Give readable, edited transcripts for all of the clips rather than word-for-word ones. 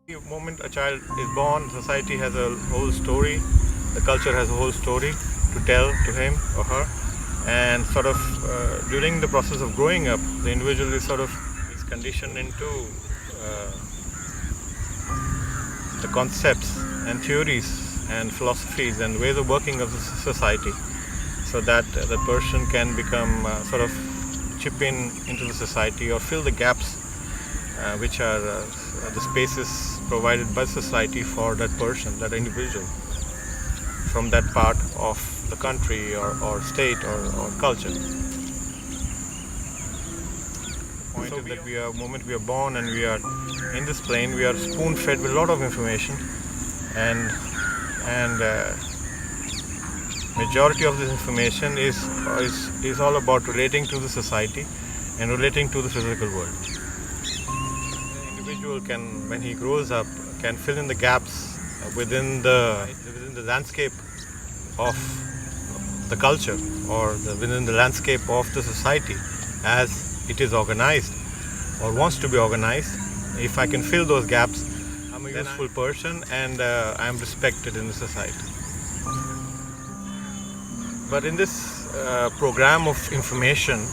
The moment a child is born, society has a whole story, the culture has a whole story to tell to him or her, and during the process of growing up, the individual is conditioned into uh, the concepts and theories and philosophies and ways of working of the society, so that the person can become chip in into the society or fill the gaps which are the spaces provided by society for that person, that individual, from that part of the country or state or culture. The point is that moment we are born and we are in this plane, we are spoon-fed with a lot of information, and majority of this information is all about relating to the society and relating to the physical world. Individual can, when he grows up, can fill in the gaps within the landscape of the culture or within the landscape of the society as it is organized or wants to be organized. If I can fill those gaps, I'm a useful person and I am respected in the society. But in this program of information,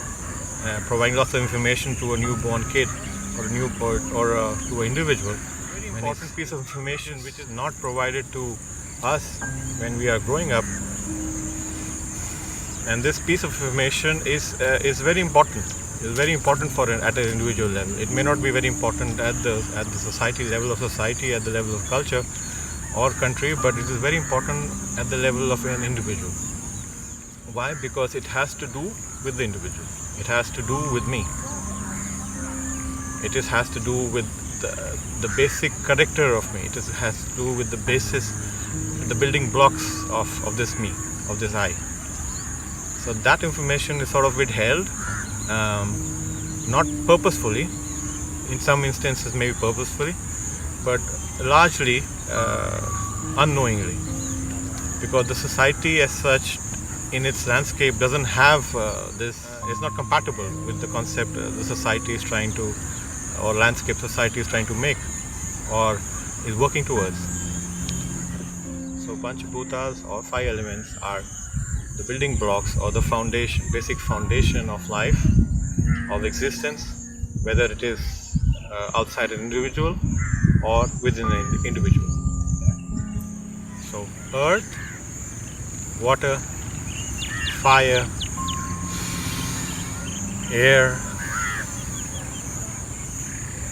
providing lots of information to a newborn kid or to an individual, very important piece of information which is not provided to us when we are growing up, and this piece of information is very important. It's very important at an individual level. It may not be very important at the society level of society, at the level of culture or country, but it is very important at the level of an individual. Why? Because it has to do with the individual. It has to do with me. It has to do with the basic character of me. It has to do with the basis, the building blocks of this me, of this I. So that information is sort of withheld, not purposefully, in some instances maybe purposefully, but largely unknowingly, because the society as such in its landscape doesn't have this, is not compatible with the concept the society is trying to, or landscape society is trying to make or is working towards. So Panchabhutas or 5 elements are the building blocks or the foundation, basic foundation of life, of existence, whether it is outside an individual or within an individual. So earth, water, fire, air,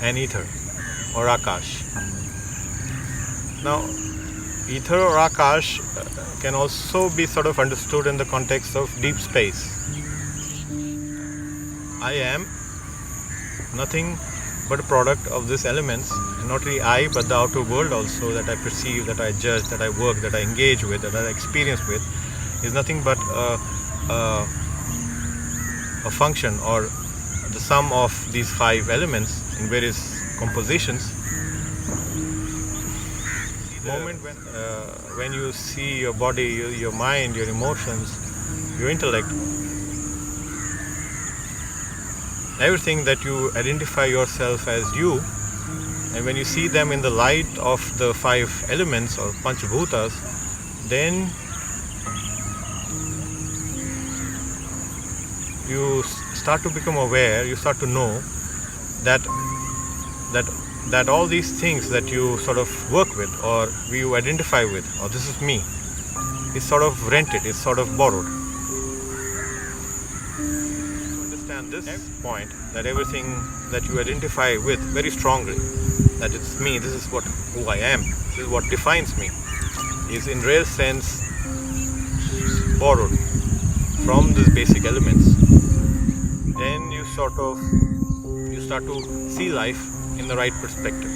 and ether or Akash. Now, ether or Akash can also be sort of understood in the context of deep space. I am nothing but a product of these elements, and not only I, but the outer world also that I perceive, that I judge, that I work, that I engage with, that I experience with, is nothing but a function or the sum of these 5 elements in various compositions. The moment when you see your body, your mind, your emotions, your intellect, everything that you identify yourself as you, and when you see them in the light of the 5 elements or Panchabhutas, then you start to become aware, you start to know that all these things that you sort of work with or you identify with, or this is me, is sort of rented, is sort of borrowed. To understand this point, that everything that you identify with very strongly, that it's me, this is who I am, this is what defines me, is in real sense borrowed from these basic elements. Then you start to see life in the right perspective.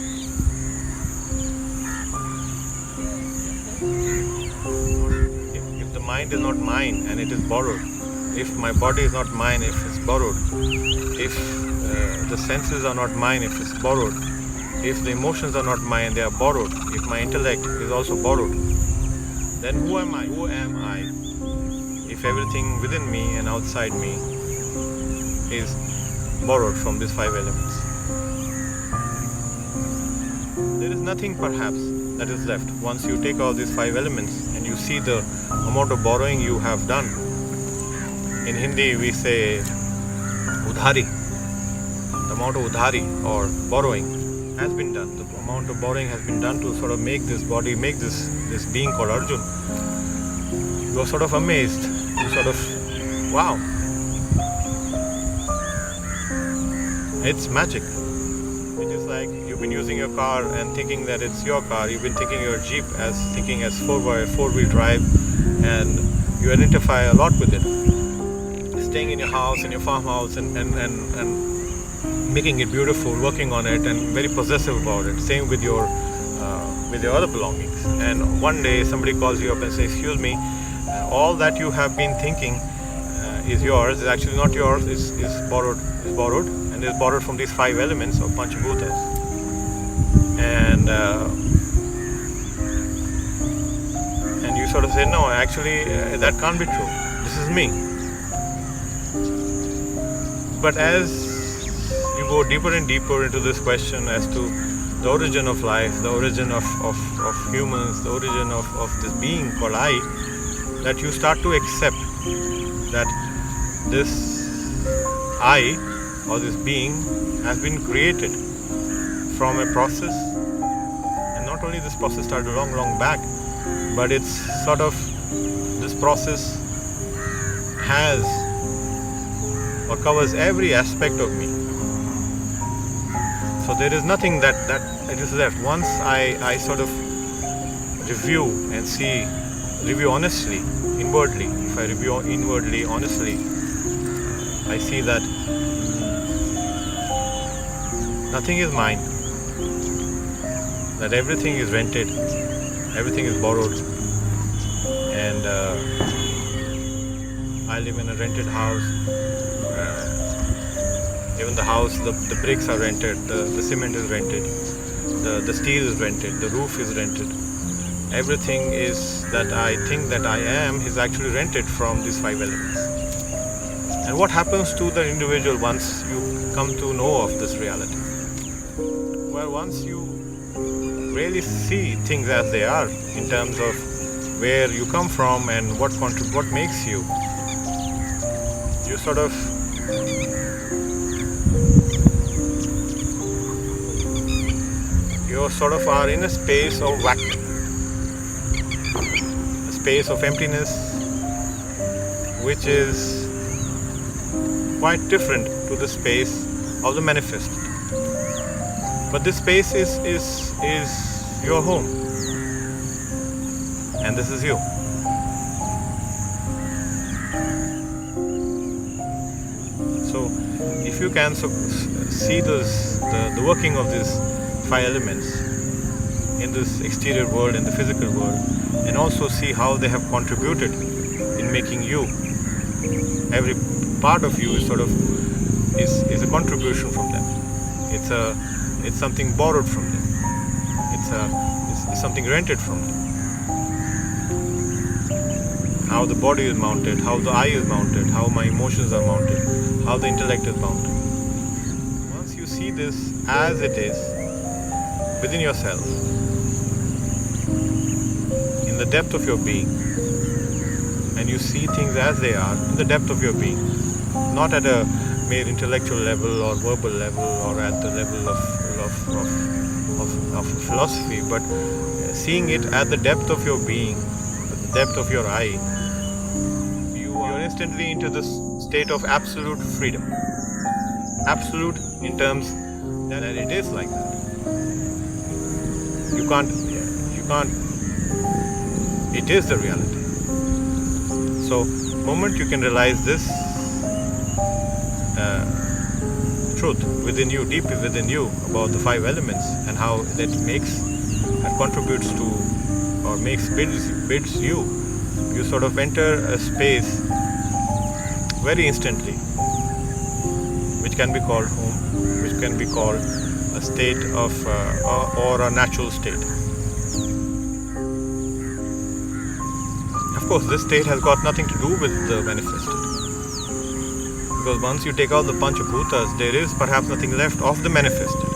If the mind is not mine and it is borrowed, if my body is not mine, if it's borrowed, if the senses are not mine, if it's borrowed, if the emotions are not mine, they are borrowed, if my intellect is also borrowed, then who am I? Who am I if everything within me and outside me is borrowed from these 5 elements? There is nothing perhaps that is left once you take all these 5 elements and you see the amount of borrowing you have done. In Hindi we say udhari. The amount of udhari or borrowing has been done. The amount of borrowing has been done to sort of make this body, make this being called Arjun. You are sort of amazed. You sort of, wow. It's magic. It is like you've been using your car and thinking that it's your car. You've been thinking your Jeep as 4-wheel drive, and you identify a lot with it. Staying in your house, in your farmhouse, and making it beautiful, working on it, and very possessive about it. Same with your other belongings. And one day somebody calls you up and says, "Excuse me, all that you have been thinking is yours. Is actually not yours. Is borrowed. And is borrowed from these 5 elements of Panchabhutas." And you sort of say, "No, actually, that can't be true. This is me." But as you go deeper and deeper into this question as to the origin of life, the origin of humans, the origin of this being called I, that you start to accept that this I or this being has been created from a process. And not only this process started long back, but it's sort of, this process has or covers every aspect of me. So there is nothing that is left. Once I sort of review and review honestly, inwardly, if I review inwardly, honestly, I see that nothing is mine, that everything is rented, everything is borrowed, and I live in a rented house. Even the house, the bricks are rented, the cement is rented, the steel is rented, the roof is rented. Everything is that I think that I am is actually rented from these 5 elements. And what happens to the individual once you come to know of this reality? Well, once you really see things as they are in terms of where you come from and what makes you, you sort of are in a space of vacuum, a space of emptiness, which is quite different to the space of the manifest. But this space is your home, and this is you. So if you can see the working of these 5 elements in this exterior world, in the physical world, and also see how they have contributed in making you, every part of you is a contribution from them. It's something borrowed from them. It's something rented from them. How the body is mounted, how the I is mounted, how my emotions are mounted, how the intellect is mounted. Once you see this as it is within yourself, in the depth of your being, and you see things as they are in the depth of your being, not at a mere intellectual level or verbal level or at the level of philosophy, but seeing it at the depth of your being, the depth of your I, you are instantly into this state of absolute freedom. Absolute in terms that it is like that. You can't, it is the reality. So, moment you can realize this truth within you, deep within you, about the 5 elements and how that contributes to or builds you, you sort of enter a space very instantly, which can be called home, which can be called a state of or a natural state. Of course, this state has got nothing to do with the manifested, because once you take out the Panchabhutas, there is perhaps nothing left of the manifested.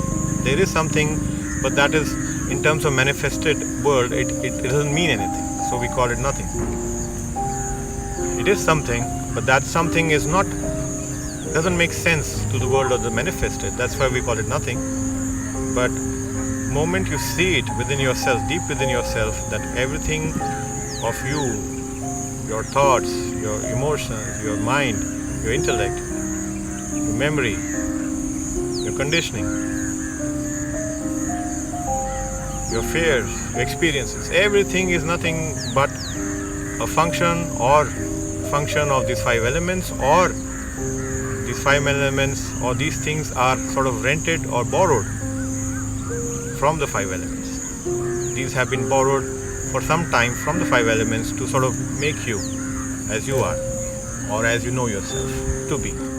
There is something, but that is in terms of manifested world, it doesn't mean anything. So we call it nothing. It is something, but that something is not, doesn't make sense to the world of the manifested. That's why we call it nothing. But moment you see it within yourself, deep within yourself, that everything of you, your thoughts, your emotions, your mind, your intellect, your memory, your conditioning, your fears, your experiences, everything is nothing but a function of these five elements, or these five elements or these things are sort of rented or borrowed from the five elements. These have been borrowed for some time from the five elements to sort of make you as you are, or as you know yourself to be.